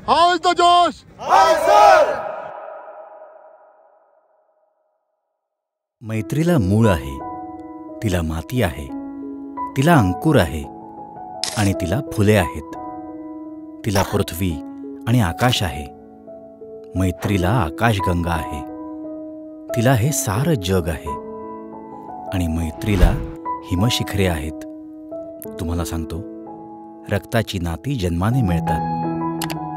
How is the जोश? Hi sir. मैत्रीला मूळ आहे, तिला माती आहे, तिला अंकुर आहे आणि तिला फुले आहेत. तिला पृथ्वी आणि आकाश आहे. मैत्रीला आकाशगंगा आहे. तिला हे सारं जग आहे आणि मैत्रीला हिमशिखरे आहेत. तुम्हाला सांगतो, रक्ताची नाती जन्माने मिळतात,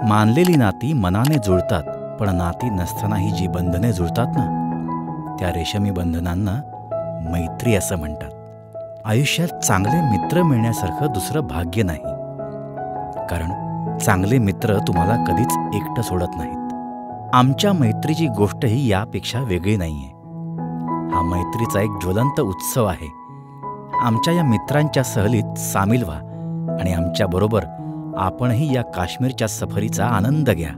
मानलेली नाती मनाने जुळतात, पण नाती नसतानाही जी बंधने जुळतात ना, त्या रेशमी बंधनांना मैत्री असं म्हणतात. आयुष्यात चांगले मित्र मिळण्यासारखं दुसरं भाग्य नाही, कारण चांगले मित्र तुम्हाला कधीच एकटं सोडत नाहीत. आमच्या मैत्रीची गोष्टही यापेक्षा वेगळी नाहीये. हा मैत्रीचा एक ज्वलंत उत्सव आहे. आमच्या या मित्रांच्या सहलीत सामील व्हा आणि आमच्याबरोबर आपणही या काश्मीरच्या सफरीचा आनंद घ्या.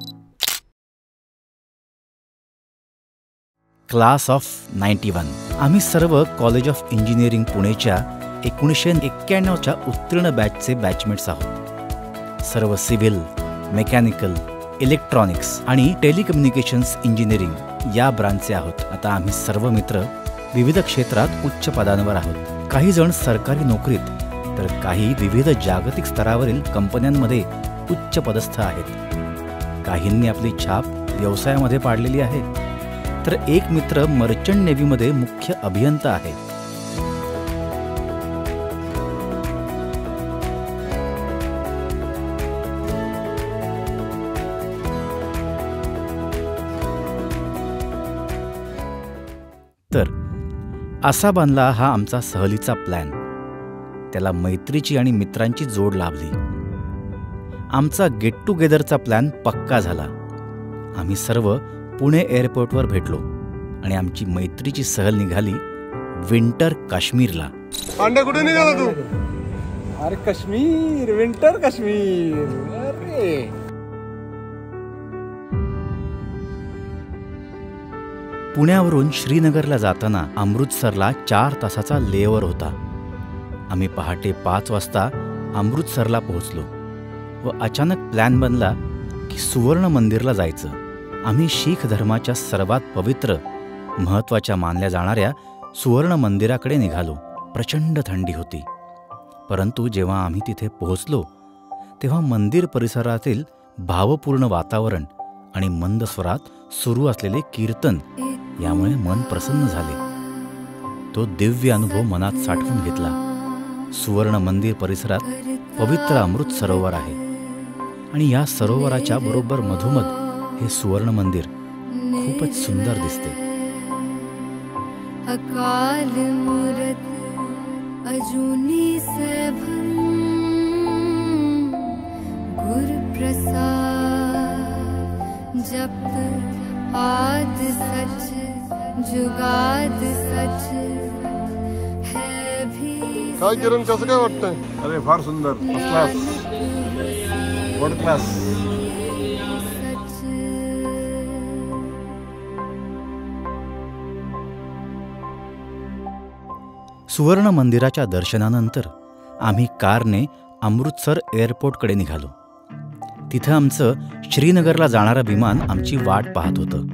Class of 91. आम्ही सर्व कॉलेज ऑफ इंजिनिअरिंग पुणेच्या 1991च्या उत्तीर्ण बॅचचे बॅचमेट्स आहोत. सर्व सिव्हिल, मेकॅनिकल, इलेक्ट्रॉनिक्स आणि टेलिकम्युनिकेशन्स इंजिनिअरिंग या ब्रांचचे आहोत. आता आम्ही सर्व मित्र विविध क्षेत्रात उच्च पदांवर आहोत. काही जण सरकारी नोकरीत, तर काही विविध जागतिक स्तरावरील कंपन्यांमध्ये उच्च पदस्थ आहेत. काहींनी आपली छाप व्यवसायामध्ये पाडलेली आहे, तर एक मित्र मर्चंट नेव्हीमध्ये मुख्य अभियंता आहे. तर असा बांधला हा आमचा सहलीचा प्लॅन. त्याला मैत्रीची आणि मित्रांची जोड लाभली. आमचा गेट टुगेदरचा प्लॅन पक्का झाला. आम्ही सर्व पुणे एअरपोर्टवर भेटलो आणि आमची मैत्रीची सहल निघाली विंटर काश्मीरला. पांड्या, कुठे निघाला तू? अरे काश्मीर, विंटर काश्मीर. अरे पुण्यावरून श्रीनगरला जाताना अमृतसरला 4 तासाचा लेओव्हर होता. आम्ही पहाटे 5 वाजता अमृतसरला पोहोचलो व अचानक प्लॅन बनला की सुवर्ण मंदिरला जायचं. आम्ही शीख धर्माच्या सर्वात पवित्र, महत्त्वाच्या मानल्या जाणाऱ्या सुवर्ण मंदिराकडे निघालो. प्रचंड थंडी होती, परंतु जेव्हा आम्ही तिथे पोहोचलो तेव्हा मंदिर परिसरातील भावपूर्ण वातावरण आणि मंद स्वरात सुरू असलेले कीर्तन यामुळे मन प्रसन्न झाले. तो दिव्य अनुभव मनात साठवून घेतला. सुवर्ण मंदिर परिसरात पवित्र अमृत सरोवर आहे आणि या सरोवराच्या बरोबर मधोमध हे सुवर्ण मंदिर खूपच सुंदर दिसते. अकाल मूरत अजूनी सैभम गुरु प्रसाद जप आद सच जुगाद सच है भी. काय किरण, कसं काय वाटतंय? अरे फार सुंदर, फर्स्ट क्लास, वर्ल्ड क्लास. सुवर्ण मंदिराच्या दर्शनानंतर आम्ही कारने अमृतसर एअरपोर्टकडे निघालो. तिथं आमचं श्रीनगरला जाणारं विमान आमची वाट पाहत होतं.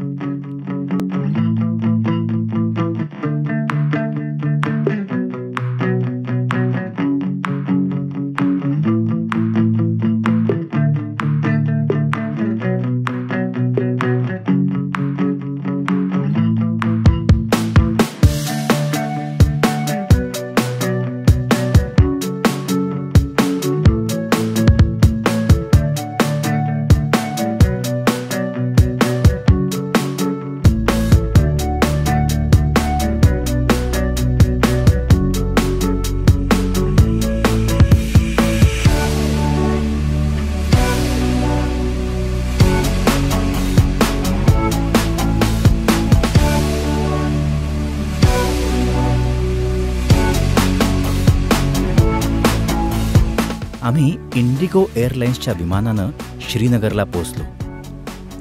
आम्ही इंडिगो एअरलाइन्सच्या विमानानं श्रीनगरला पोचलो.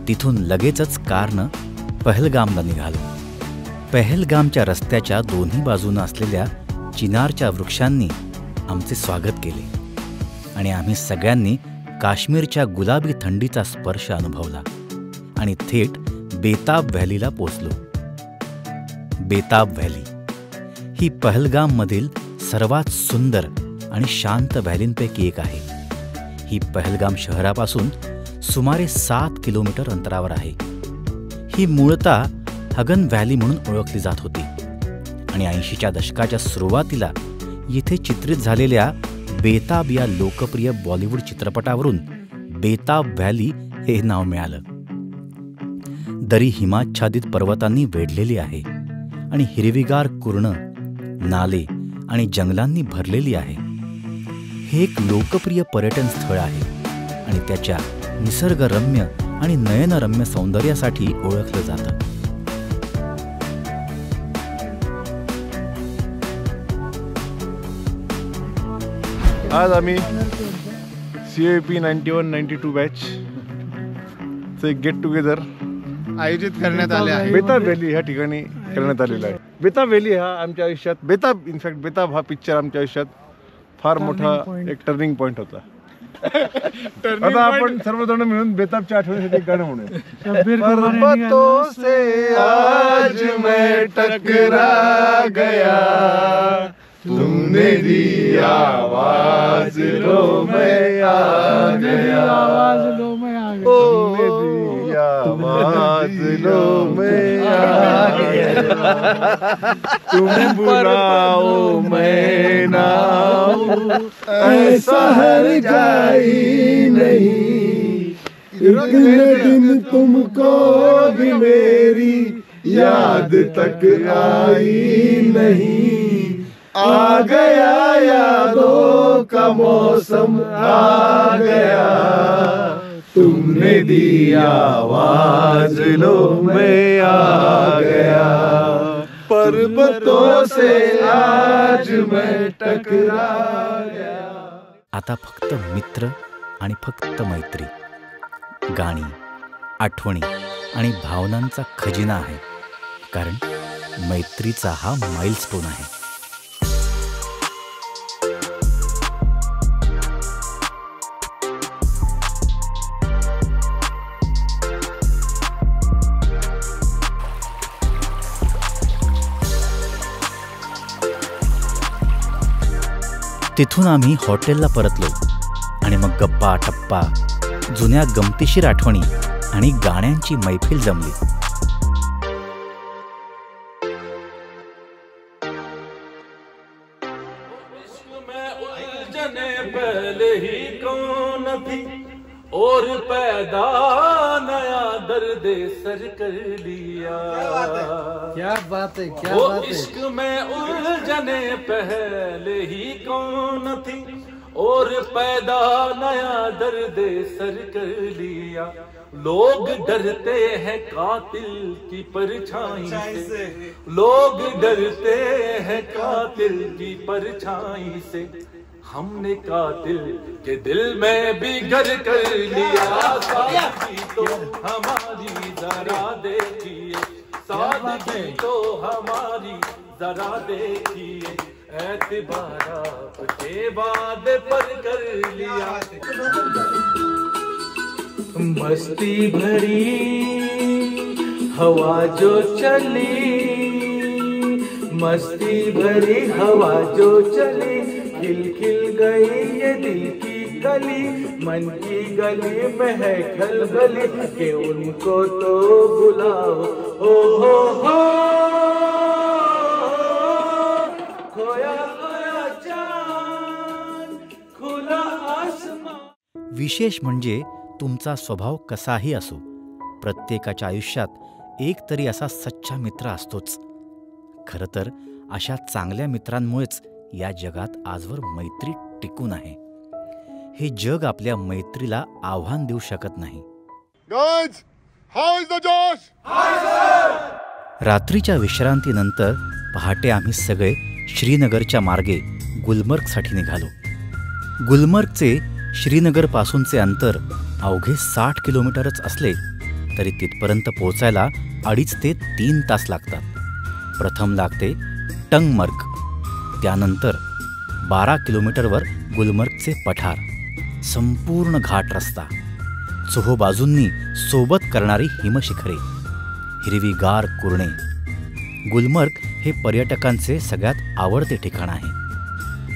तिथून लगेचच कारनं पहलगामला निघालो. पहलगामच्या रस्त्याच्या दोन्ही बाजूनं असलेल्या चिनारच्या वृक्षांनी आमचे स्वागत केले आणि आम्ही सगळ्यांनी काश्मीरच्या गुलाबी थंडीचा स्पर्श अनुभवला आणि थेट बेताब व्हॅलीला पोचलो. बेताब व्हॅली ही पहलगाममधील सर्वात सुंदर आणि शांत व्हॅलींपैकी एक आहे. ही पहलगाम शहरापासून सुमारे 7 किलोमीटर अंतरावर आहे. ही मूळतः हगन व्हॅली म्हणून ओळखली जात होती आणि 80च्या दशकाच्या सुरुवातीला येथे चित्रित झालेल्या बेताब या लोकप्रिय बॉलिवूड चित्रपटावरून बेताब व्हॅली हे नाव मिळालं. दरी हिमाच्छादित पर्वतांनी वेढलेली आहे आणि हिरवीगार कुरणं, नाले आणि जंगलांनी भरलेली आहे. हे एक लोकप्रिय पर्यटन स्थळ आहे आणि त्याच्या निसर्गरम्य आणि नयनरम्य सौंदर्यासाठी ओळखलं जातं. आज आम्ही CAP 91-92 बॅच चे गेट टुगेदर आयोजित करण्यात आले आहे. बेताब व्हॅली ह्या ठिकाणी करण्यात आलेला आहे. बेताब व्हॅली हा आमच्या आयुष्यात बेताब हा पिक्चर आमच्या आयुष्यात फार मोठा एक टर्निंग पॉइंट होता. आता आपण सर्वजण मिळून बेताबच्या आठवणीसाठी एक गाणं म्हणूया. पर्वतों से आज मैं टकरा गया, तुमने दी आवाज लो मैं आ गया, तुमने दी आवाज लो मैं आ गया, तुम बुलाओ मैं ना आऊं, ऐसा हर जाई नहीं, एक दिन तुमको भी मेरी याद तक आई नहीं, आ गया यादों का मौसम आ गया, तुमने दी आवाज लो मैं आ गया, पर्वतों से आज मैं टकरा गया. आता फक्त मित्र आणि फक्त मैत्री, गाणी, आठवणी आणि भावनांचा खजिना आहे. कारण मैत्रीचा हा माइलस्टोन आहे. तिथून आम्ही हॉटेलला परतलो आणि मग गप्पा टप्पा, जुन्या गमतीशीर आठवणी आणि गाण्यांची मैफिल जमली. पहले ही कौन थी और पैदा नया दर्द सर कर लिया. क्या बात है, क्या वो बात है. इश्क में उलझने पहले ही कौन थी और पैदा नया दर्द सर कर लिया. लोग डरते हैं कातिल की परछाई से, लोग डरते हैं कातिल की परछाई से. हमने कातिल के दिल में भी घर कर लिया. सादगी तो हमारी जरा देखिए, सादगी तो हमारी जरा देखिए, एतबार आपके बाद पर कर लिया. मस्ती भरी हवा जो चली, मस्ती भरी हवा जो चली, खिल खिल गई ये दिल की गली, मन की गली में है खलबली, के उनको तो बुलाओ. हो खोया खोया चांद, खुला आसमान. विशेष म्हणजे तुमचा स्वभाव कसाही असो, प्रत्येकाच्या आयुष्यात एक तरी असा सच्चा मित्र असतोच. खरं तर अशा चांगल्या मित्रांमुळेच या जगात आजवर मैत्री टिकून आहे. हे जग आपल्या मैत्रीला आव्हान देऊ शकत नाही. Guys, how is the Josh? रात्रीच्या विश्रांतीनंतर पहाटे आम्ही सगळे श्रीनगरच्या मार्गे गुलमर्गसाठी निघालो. गुलमर्गचे श्रीनगरपासूनचे अंतर अवघे 60 किलोमीटरच असले तरी तिथपर्यंत पोहोचायला 2.5 ते 3 तास लागतात. प्रथम लागते टंगमर्ग, त्यानंतर 12 किलोमीटरवर गुलमर्गचे पठार संपूर्ण घाट रस्ता, चोहोबाजूंनी सोबत करणारी हिमशिखरे, हिरवीगार कुरणे. गुलमर्ग हे पर्यटकांचे सगळ्यात आवडते ठिकाण आहे.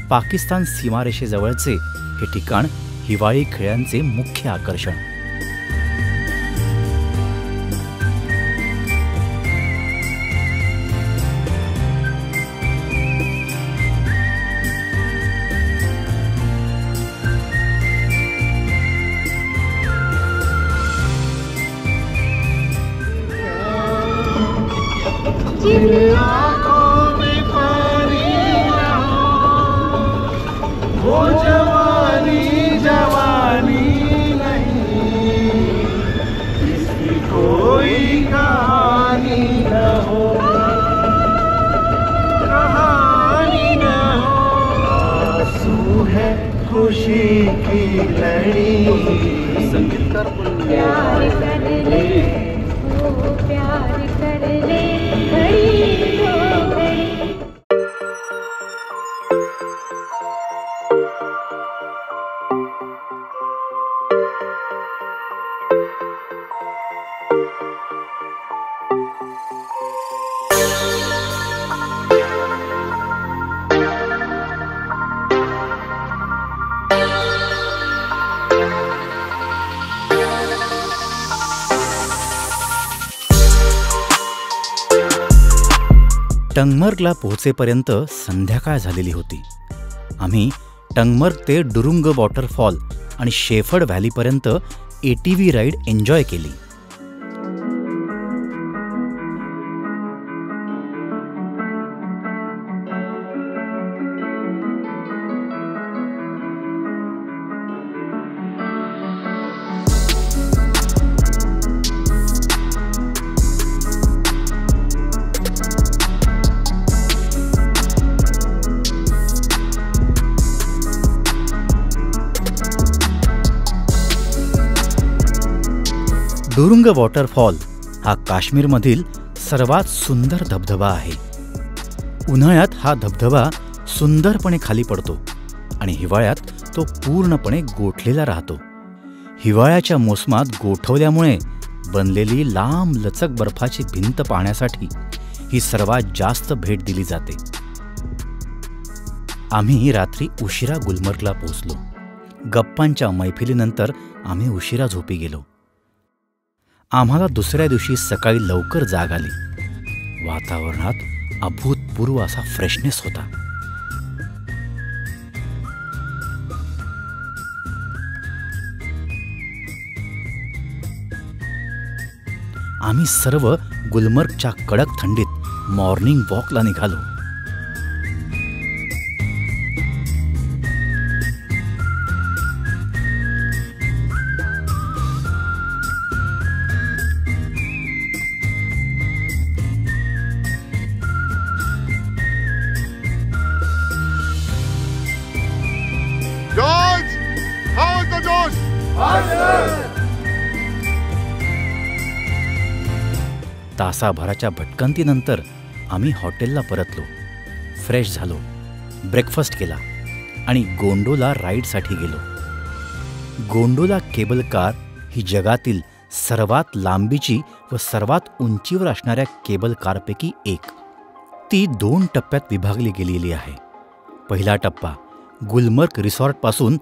पाकिस्तान सीमारेषेजवळचे हे ठिकाण हिवाळी खेळांचे मुख्य आकर्षण. आँखों में पानी न हो, वो जवानी जवानी नहीं, इसकी कोई कहानी न हो, कहानी न हो. आंसू है खुशी की लड़ी, संगीतकार प्यार कर ले, वो प्यार कर ले, घड़ी दो घड़ी. टंगमर्गला पोहोचेपर्यंत संध्याकाळ झालेली होती. आम्ही टंगमर्ग ते डुरुंग वॉटरफॉल आणि शेफर्ड व्हॅलीपर्यंत ATV राईड एन्जॉय केली. डुरुंग वॉटरफॉल हा काश्मीरमधील सर्वात सुंदर धबधबा आहे. उन्हाळ्यात हा धबधबा सुंदरपणे खाली पडतो आणि हिवाळ्यात तो पूर्णपणे गोठलेला राहतो. हिवाळ्याच्या मोसमात गोठवल्यामुळे बनलेली लांब लचक बर्फाची भिंत पाहण्यासाठी ही सर्वात जास्त भेट दिली जाते. आम्ही रात्री उशिरा गुलमर्गला पोहोचलो. गप्पांच्या मैफिलीनंतर आम्ही उशिरा झोपी गेलो. आम्हाला दुसऱ्या दिवशी सकाळी लवकर जाग आली. वातावरणात अभूतपूर्व असा फ्रेशनेस होता. आम्ही सर्व गुलमर्गच्या कडक थंडीत मॉर्निंग वॉकला निघालो. George, how is the Josh? तासाभराच्या भटकंतीनंतर आम्ही हॉटेलला परतलो. फ्रेश झालो, ब्रेकफास्ट केला आणि गोंडोला राईडसाठी गेलो. गोंडोला केबल कार ही जगातील सर्वात लांबीची व सर्वात उंचीवर असणाऱ्या केबल कारपैकी एक. ती 2 टप्प्यात विभागली गेलेली आहे. पहिला टप्पा गुलमर्ग रिसॉर्टपासून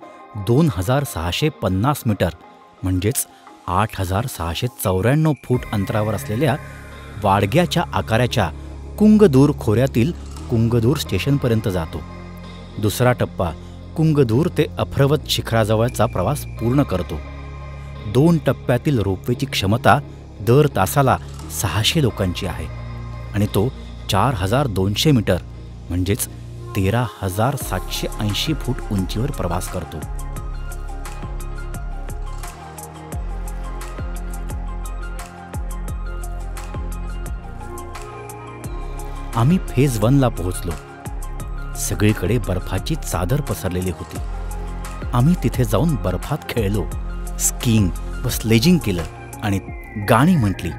2650 मीटर म्हणजेच 8694 फूट अंतरावर असलेल्या वाडग्याच्या आकाराच्या कुंगदूर खोऱ्यातील कुंगदूर स्टेशनपर्यंत जातो. दुसरा टप्पा कुंगदूर ते अफरवत शिखराजवळचा प्रवास पूर्ण करतो. 2 टप्प्यातील रोपवेची क्षमता दर तासाला 600 लोकांची आहे आणि तो 4200 मीटर म्हणजेच 13,780 फूट उंचीवर प्रवास करतो. आम्ही फेज 1ला पोहोचलो. सगळीकडे बर्फाची चादर पसरलेली होती. आम्ही तिथे जाऊन बर्फात खेळलो, स्कीइंग व स्लेजिंग केलं आणि गाणी म्हटली.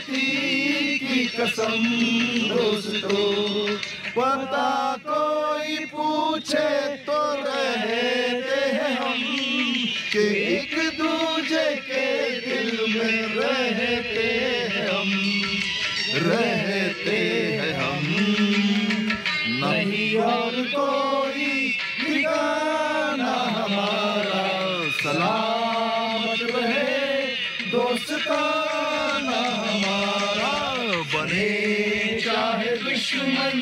दोस्ती की कसम दोस्तों, पता कोई पूछे तो रहते हैं हम कि एक दूजे के दिल में रहते हैं हम, रहते हैं हम। नहीं और कोई ठिकाना हमारा, सलामत रहे दोस्ताना हमारा। बने चाहे दुश्मन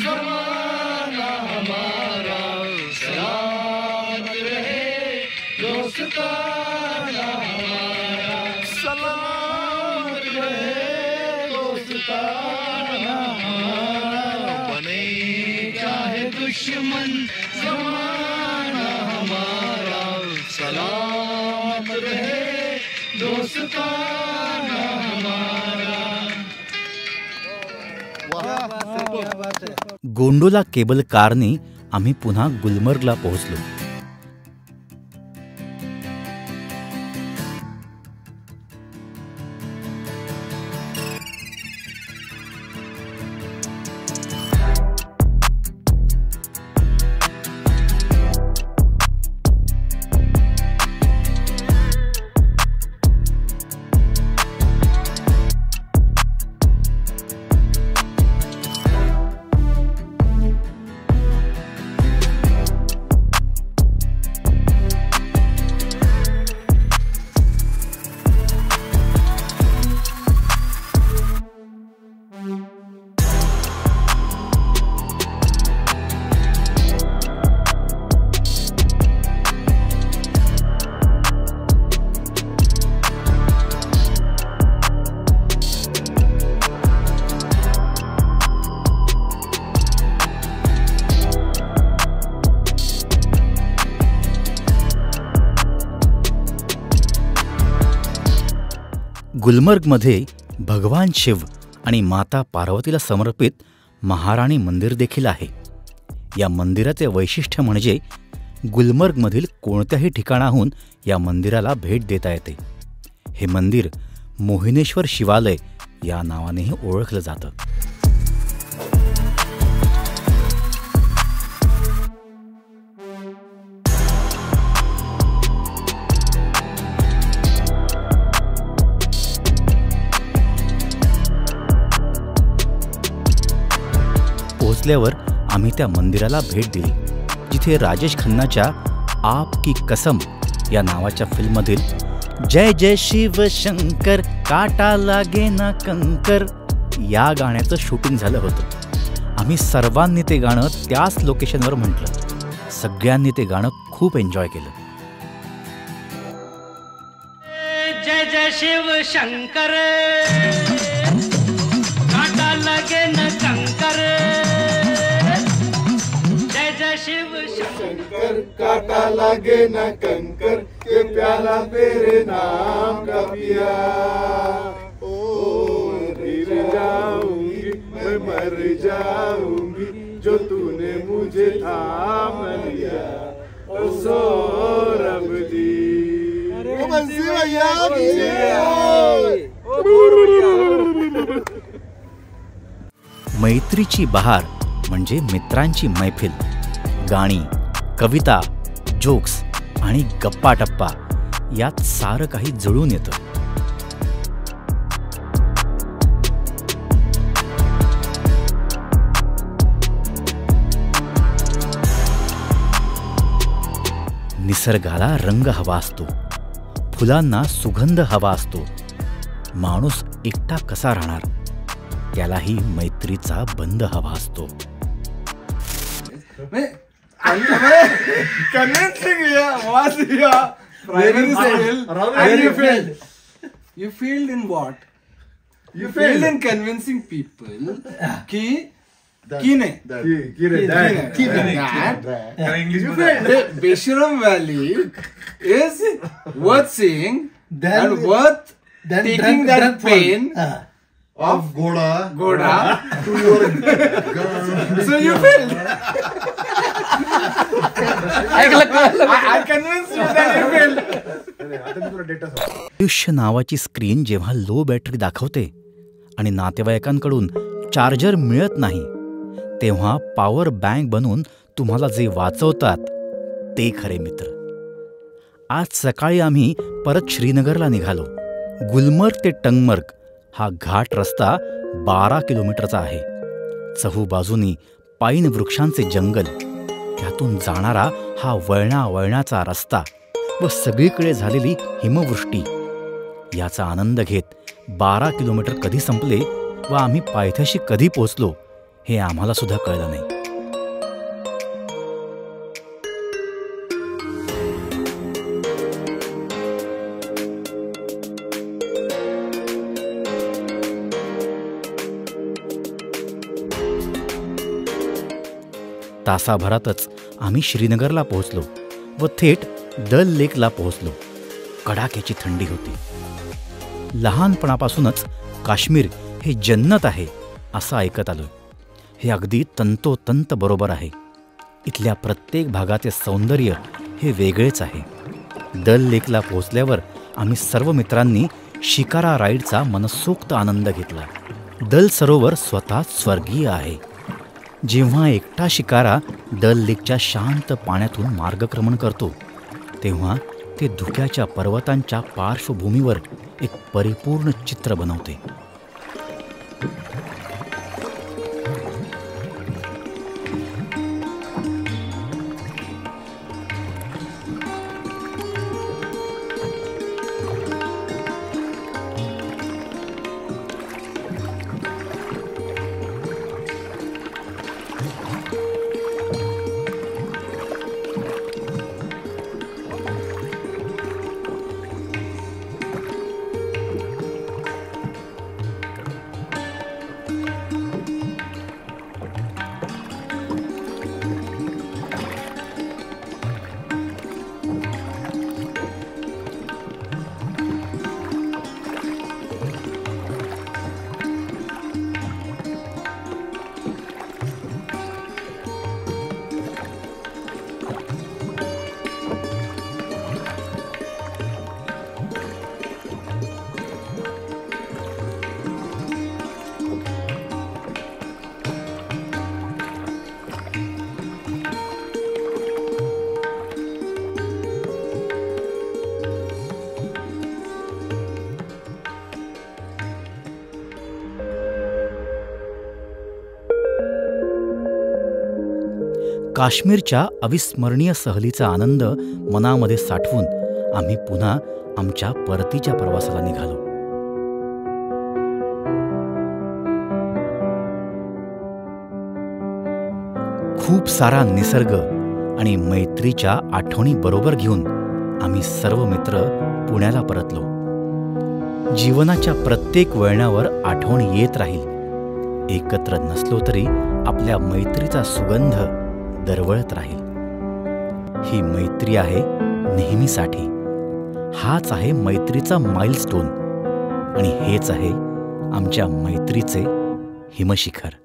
ज़माना हमारा, सलामत रहे दोस्ताना हमारा, सलामत रहे दोस्ताना हमारा। बने चाहे दुश्मन ज़माना हमारा, सलामत रहे दोस्ताना हमारा। क्या बात है। गोंडोला केबल कारने आम्ही पुन्हा गुलमर्गला पोहोचलो. गुलमर्गमध्ये भगवान शिव आणि माता पार्वतीला समर्पित महाराणी मंदिर देखील आहे. या मंदिराचे वैशिष्ट्य म्हणजे गुलमर्गमधील कोणत्याही ठिकाणाहून या मंदिराला भेट देता येते. हे मंदिर मोहिनेश्वर शिवालय या नावानेही ओळखलं जातं. पोहोचल्यावर आम्ही त्या मंदिराला भेट दिली, जिथे राजेश खन्नाच्या आप की कसम या नावाच्या फिल्ममधील जय जय शिव शंकर काटा लागे ना कंकर या गाण्याचं शूटिंग झालं होतं. आम्ही सर्वांनी ते गाणं त्याच लोकेशनवर म्हटलं. सगळ्यांनी ते गाणं खूप एन्जॉय केलं. जय जय शिव शंकर काटा लगे न कंकर, जय जय शिव शंकर काटा लगे न कंकर, के प्याला तेरे नाम का पिया. ओ गिर जाऊंगी मैं मर जाऊंगी, जो तूने मुझे थाम लिया. ओ सौरभ दी बंसी भैया मैत्रीची बहार म्हणजे मित्रांची मैफिल. गाणी, कविता, जोक्स आणि गप्पा टप्पा यात सारं काही जुळून येतं. निसर्गाला रंग हवा असतो, फुलांना सुगंध हवा असतो. माणूस एकटा कसा राहणार, त्यालाही मैत्रीचा बंध हवा असतो. You failed in what? You failed in convincing people that Besharam Valley is worth seeing and worth taking that pain of Goda to your gun. So you failed. I convinced you that you failed. आयुष्य नावाची screen जेव्हा low battery दाखवते आणि नातेवाईकांकडून charger मिळत नाही, तेव्हा power bank बनून तुम्हाला जे वाचवतात ते खरे मित्र. आज सकाळी आम्ही परत श्रीनगरला निघालो. गुलमर्ग ते टंगमर्ग हा घाट रस्ता 12 किलोमीटरचा आहे. चहूबाजूनी पाईन वृक्षांचे जंगल, त्यातून जाणारा हा वळणावळणाचा रस्ता व सगळीकडे झालेली हिमवृष्टी याचा आनंद घेत 12 किलोमीटर कधी संपले व आम्ही पायथ्याशी कधी पोचलो हे आम्हाला सुद्धा कळलं नाही. तासाभरातच आम्ही श्रीनगरला पोहोचलो व थेट दल लेकला पोहोचलो. कडाक्याची थंडी होती. लहानपणापासूनच काश्मीर हे जन्नत आहे असं ऐकत आलोय. हे अगदी तंतोतंत बरोबर आहे. इथल्या प्रत्येक भागाचे सौंदर्य हे वेगळेच आहे. दल लेकला पोहोचल्यावर आम्ही सर्व मित्रांनी शिकारा राईडचा मनसोक्त आनंद घेतला. दल सरोवर स्वतः स्वर्गीय आहे. जेव्हा एकटा शिकारा दल लेकच्या शांत पाण्यातून मार्गक्रमण करतो तेव्हा ते धुक्याच्या पर्वतांच्या पार्श्वभूमीवर एक परिपूर्ण चित्र बनवते. काश्मीरच्या अविस्मरणीय सहलीचा आनंद मनामध्ये साठवून आम्ही पुन्हा आमच्या परतीच्या प्रवासाला निघालो. खूप सारा निसर्ग आणि मैत्रीच्या आठवणी बरोबर घेऊन आम्ही सर्व मित्र पुण्याला परतलो. जीवनाच्या प्रत्येक वळणावर आठवण येत राहील. एकत्र नसलो तरी आपल्या मैत्रीचा सुगंध दरवळत राहील. ही मैत्री आहे नेहमीसाठी. हाच आहे मैत्रीचा माइलस्टोन आणि हेच आहे आमच्या मैत्रीचे हिमशिखर.